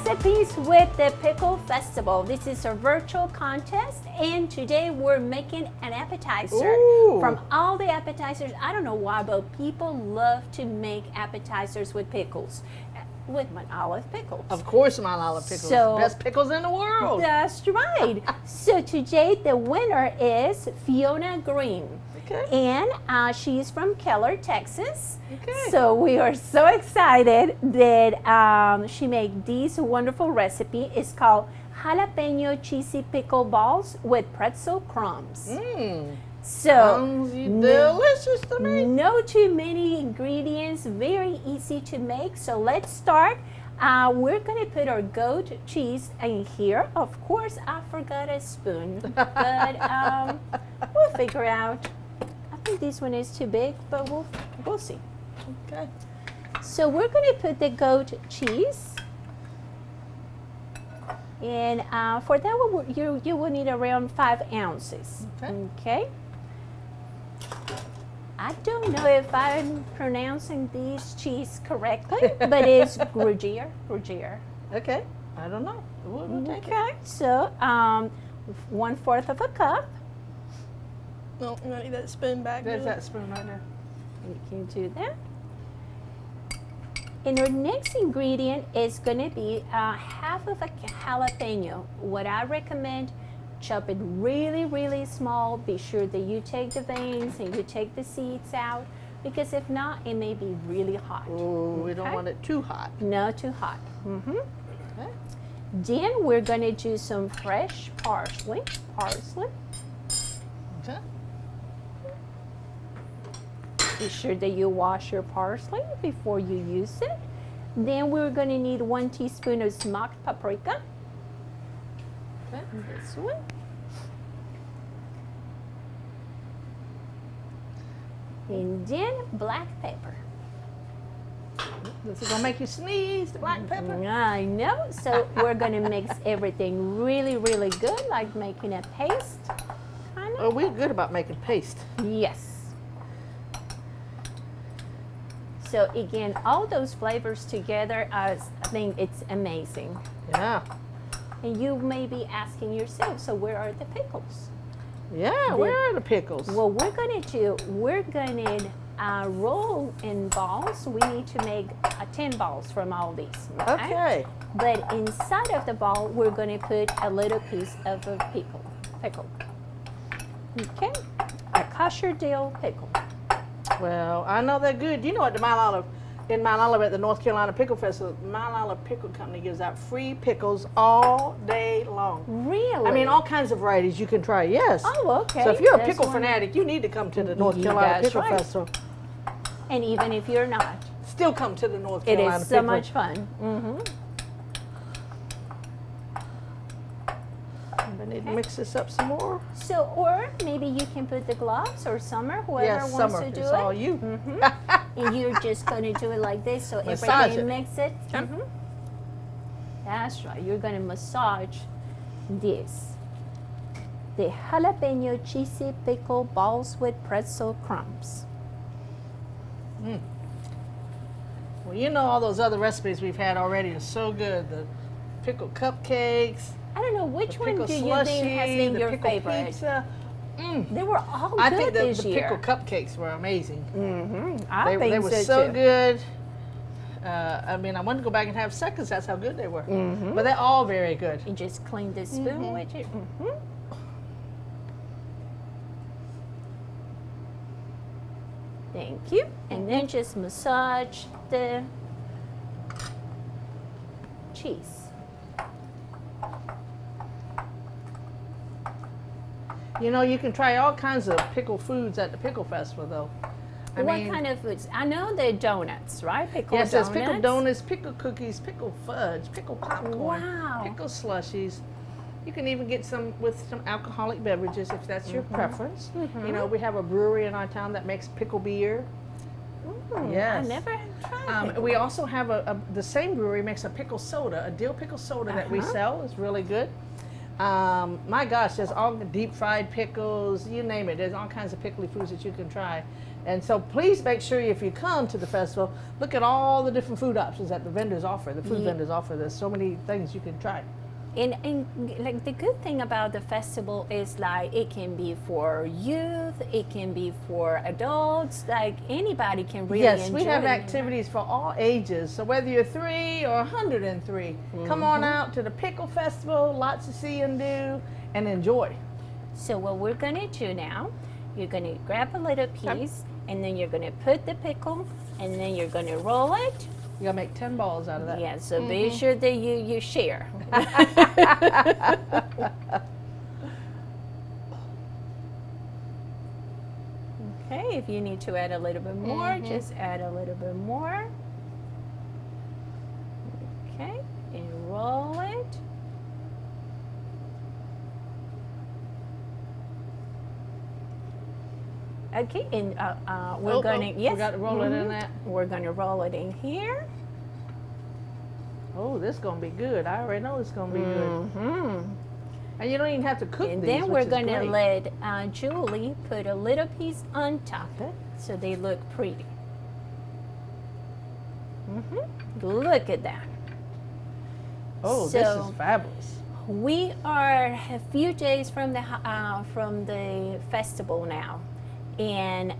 recipes with the Pickle Festival. This is a virtual contest, and today we're making an appetizer. Ooh. From all the appetizers, I don't know why, but people love to make appetizers with pickles, with Mount Olive pickles. Of course, Mount Olive pickles. So, best pickles in the world. That's right. So today the winner is Fiona Green. Okay. And she's from Keller, Texas. Okay. So we are so excited that she made this wonderful recipe. It's called Jalapeño Cheesy Pickle Balls with Pretzel Crumbs. Mmm. So Sounds delicious to me. no too many ingredients, very easy to make. So let's start. We're going to put our goat cheese in here. Of course, I forgot a spoon, but we'll figure out. I think this one is too big, but we'll see. Okay. So we're going to put the goat cheese, and for that one, you will need around 5 ounces. Okay. I don't know if I'm pronouncing this cheese correctly, but it's Gruyère. Okay. I don't know. We'll take it. Okay. So 1/4 of a cup. No, I'm gonna need that spoon back. There's that spoon right there. You can do that. And our next ingredient is going to be 1/2 of a jalapeno. What I recommend, chop it really, really small. Be sure that you take the veins and you take the seeds out, because if not, it may be really hot. Oh, we don't Okay. want it too hot. No, too hot. Okay. Then we're going to do some fresh parsley. Okay. Be sure that you wash your parsley before you use it. Then we're going to need 1 teaspoon of smoked paprika. Okay. This one. And then black pepper. This is gonna make you sneeze, the black pepper. I know. So we're going to mix everything really, really good, like making a paste. Kind of. Oh, we're good about making paste. Yes. So again, all those flavors together, I think it's amazing. Yeah. And you may be asking yourself, so where are the pickles? Yeah, where are the pickles? Well, we're going to roll in balls. We need to make 10 balls from all these. Okay. But inside of the ball, we're going to put a little piece of a pickle. Okay. A kosher dill pickle. Well, I know they're good. You know what, in Mount Olive at the North Carolina Pickle Festival, Mount Olive Pickle Company gives out free pickles all day long. Really? I mean, all kinds of varieties you can try, yes. Oh, okay. So if you're a That's pickle one- fanatic, you need to come to the North Carolina That's Pickle right. Festival. And even if you're not, Still come to the North it Carolina is so Pickle. much fun. Mm-hmm. I need to mix this up some more. So, or maybe you can put the gloves, or Summer, whoever Yes, wants Summer, to do it's it. all you. And you're just going to do it like this, so Massage everything it. mix it. That's right. You're going to massage this. The jalapeno cheesy pickle balls with pretzel crumbs. Well, you know all those other recipes we've had already are so good. The pickle cupcakes, I don't know, which the one pickle do you slushy, think has been the your pickle favorite? pizza. They were all I good think the this year. pickle cupcakes were amazing. I think They were so, so too. good. I mean, I wanted to go back and have seconds. That's how good they were. But they're all very good. You just clean the spoon with it. Thank you. And then just massage the cheese. You know, you can try all kinds of pickle foods at the Pickle Festival, though. I What mean, kind of foods? I know the donuts, right? Pickle yes, donuts. there's pickle donuts, pickle cookies, pickle fudge, pickle popcorn, Wow. pickle slushies. You can even get some with some alcoholic beverages if that's your preference. You know, we have a brewery in our town that makes pickle beer. Yes. I never tried pickle. We also have the same brewery makes a pickle soda, a dill pickle soda that we sell. It's really good. My gosh, there's all the deep fried pickles, you name it. There's all kinds of pickly foods that you can try And so please make sure if you come to the festival, look at all the different food options that the vendors offer. The food vendors offer. There's so many things you can try. And like the good thing about the festival is like it can be for youth, it can be for adults, like anybody can really enjoy it. Yes, we have activities for all ages. So whether you're 3 or 103, come on out to the Pickle Festival, lots to see and do, and enjoy. So what we're gonna do now, you're gonna grab a little piece, and then you're gonna put the pickle, and then you're gonna roll it. You gotta make 10 balls out of that. Yeah, so be sure that you share. Okay, if you need to add a little bit more, just add a little bit more. Okay, and roll it. Okay, and we're gonna, yes. We got to roll it in that. We're gonna roll it in here. Oh, this is gonna be good. I already know it's gonna be good. And you don't even have to cook And these, then we're which is gonna great. let Julie put a little piece on top, so they look pretty. Look at that. Oh, this So- is fabulous. We are a few days from the festival now, and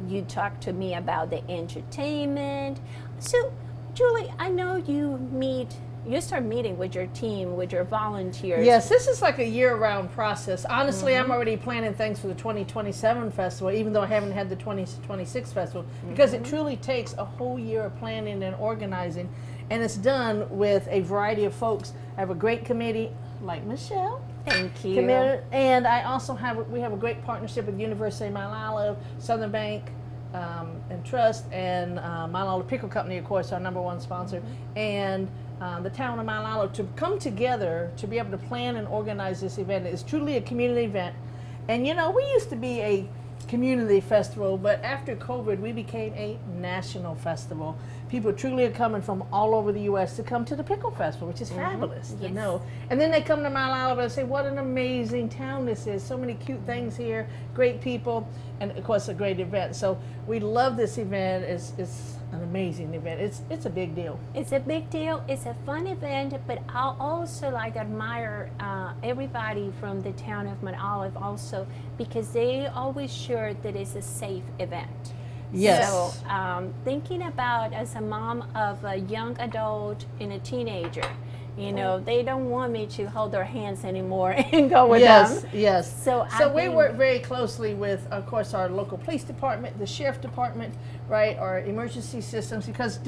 you talked to me about the entertainment. So, Julie, I know you start meeting with your team, with your volunteers. Yes, this is like a year-round process. Honestly, I'm already planning things for the 2027 festival, even though I haven't had the 2026 festival, because it truly takes a whole year of planning and organizing, and it's done with a variety of folks. I have a great committee like Michelle. Thank you. Committed, and I also we have a great partnership with University of Mount Olive, Southern Bank, and Trust, and Mount Olive Pickle Company, of course, our #1 sponsor, and the town of Mount Olive, to come together to be able to plan and organize this event. It's truly a community event. And you know, we used to be a community festival, but after COVID, we became a national festival. People truly are coming from all over the U.S. to come to the Pickle Festival, which is fabulous to know. And then they come to Mount Olive and say, what an amazing town this is. So many cute things here, great people, and of course a great event. So we love this event. It's an amazing event. It's a big deal. It's a big deal. It's a fun event, but I also admire everybody from the town of Mount Olive also, because they always sure that it's a safe event. Yes. So thinking about as a mom of a young adult and a teenager, you know, they don't want me to hold their hands anymore and go with them. Yes. So we work very closely with, of course, our local police department, the sheriff department, right, our emergency systems, because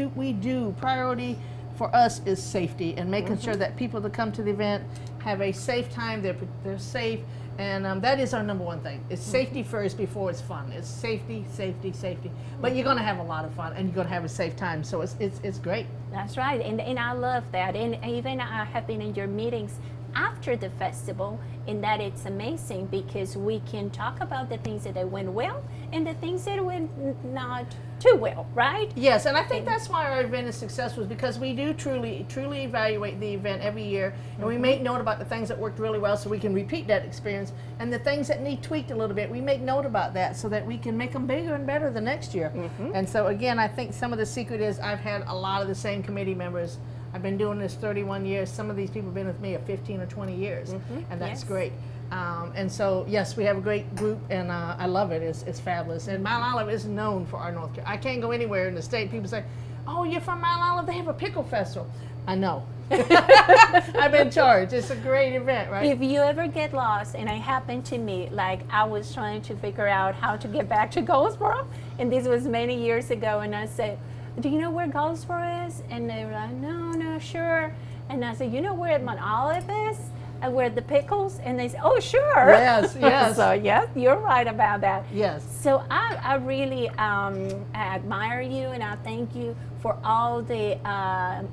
priority for us is safety and making sure that people that come to the event have a safe time, they're safe, and that is our #1 thing. It's safety first before it's fun. It's safety, safety, safety. But you're going to have a lot of fun, and you're going to have a safe time, so it's great. That's right, and I love that. And even I have been in your meetings after the festival, in that it's amazing because we can talk about the things that went well and the things that went not too well, right? Yes, and I think that's why our event is successful, is because we do truly evaluate the event every year, and we make note about the things that worked really well so we can repeat that experience, and the things that need tweaked a little bit, we make note about that so that we can make them bigger and better the next year. And so again, I think some of the secret is I've had a lot of the same committee members. I've been doing this 31 years. Some of these people have been with me 15 or 20 years, and that's great. And so, yes, we have a great group, and I love it. It's fabulous. And Mount Olive is known for our North Carolina. I can't go anywhere in the state. People say, oh, you're from Mount Olive? They have a pickle festival. I know. I've been charged. It's a great event, right? If you ever get lost, and it happened to me, like I was trying to figure out how to get back to Goldsboro, and this was many years ago, and I said, do you know where Goldsboro is? And they were like, no, sure. And I said, you know where Mount Olive is? And where the pickles? And they said, oh, sure. Yes, yes. So, yes, you're right about that. Yes. So I really admire you, and I thank you for all the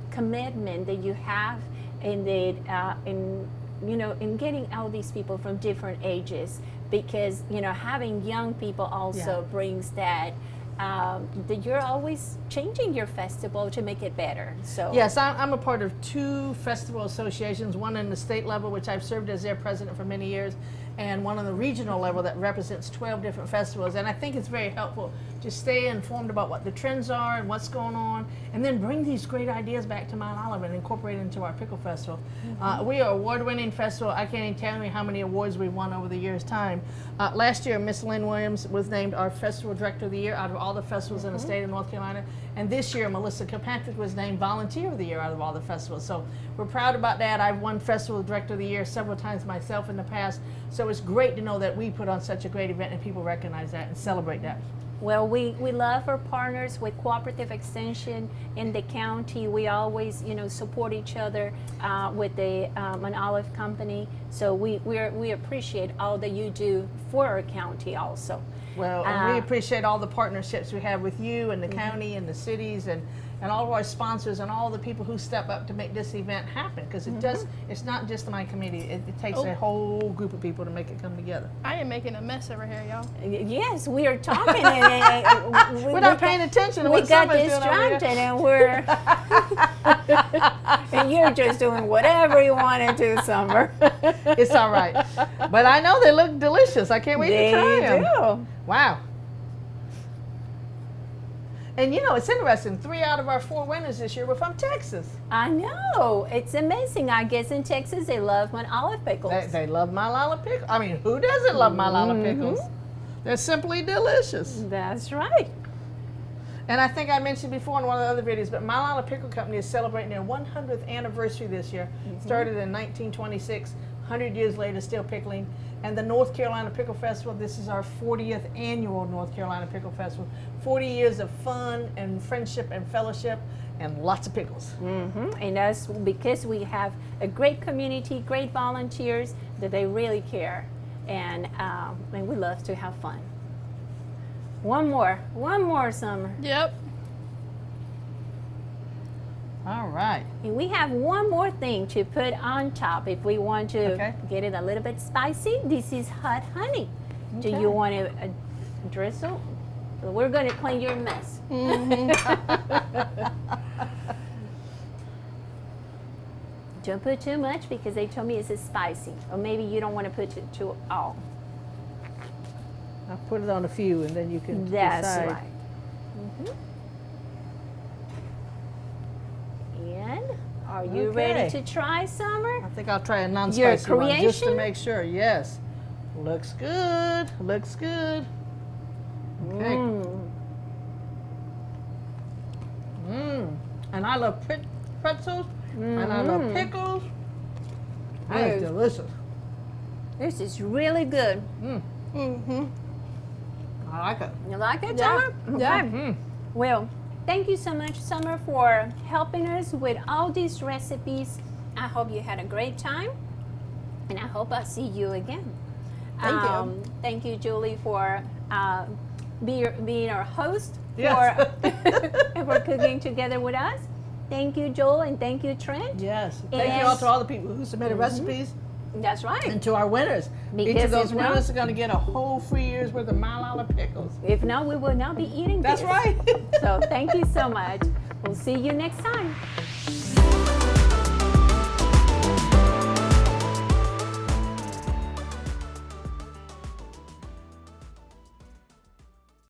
commitment that you have in getting all these people from different ages, because, having young people also brings that that you're always changing your festival to make it better. So yes, I'm a part of 2 festival associations, one in the state level, which I've served as their president for many years, and one on the regional level that represents 12 different festivals. And I think it's very helpful to stay informed about what the trends are and what's going on, and then bring these great ideas back to Mount Olive and incorporate it into our pickle festival. We are an award-winning festival. I can't even tell you how many awards we've won over the year's time. Last year, Miss Lynn Williams was named our Festival Director of the Year out of all the festivals in the state of North Carolina. And this year, Melissa Kilpatrick was named Volunteer of the Year out of all the festivals. So we're proud about that. I've won Festival Director of the Year several times myself in the past. So it's great to know that we put on such a great event and people recognize that and celebrate that. Well, we love our partners with Cooperative Extension in the county. We always, support each other with the Mount Olive Company. So we appreciate all that you do for our county also. Well, and we appreciate all the partnerships we have with you and the county and the cities and all of our sponsors and all the people who step up to make this event happen, because it's not just my committee. It takes a whole group of people to make it come together. I am making a mess over here, y'all. Yes, we are talking and we're not paying attention to what we got Summer's doing over distracted here. and we're and you're just doing whatever you want to do, Summer. It's all right. But I know they look delicious. I can't wait to try them. Do. Wow. And it's interesting, 3 out of our 4 winners this year were from Texas. I know. It's amazing. I guess in Texas they love Mount Olive pickles. They love Mount Olive pickles. I mean, who doesn't love Mount Olive pickles? They're simply delicious. That's right. And I think I mentioned before in one of the other videos, but Mount Olive Pickle Company is celebrating their 100th anniversary this year. Started in 1926, 100 years later, still pickling. And the North Carolina Pickle Festival, this is our 40th annual North Carolina Pickle Festival. 40 years of fun and friendship and fellowship and lots of pickles. And that's because we have a great community, great volunteers that they really care. And we love to have fun. One more, Summer. Yep. All right. And we have one more thing to put on top if we want to get it a little bit spicy. This is hot honey. Do you want to drizzle? We're going to clean your mess. Don't put too much because they told me it's spicy. Or maybe you don't want to put it too all. I'll put it on a few and then you can That's decide. right. And are you ready to try, Summer? I think I'll try a non-spicy one just to creation? make sure. Yes. Looks good. Looks good. Okay. And I love pretzels. And I love pickles. That is delicious. This is really good. I like it. You like it, Yeah. Summer? Yeah. Okay. Well, thank you so much, Summer, for helping us with all these recipes. I hope you had a great time, and I hope I'll see you again. Thank you. Thank you, Julie, for being our host Yes. for cooking together with us. Thank you, Joel, and thank you, Trent. Yes. Thank you all to all the people who submitted recipes That's right. and to our winners. Each Because of those if not- winners are going to get a whole free year's worth of Mount Olive pickles. If not, we will not be eating That's this. right. So thank you so much. We'll see you next time.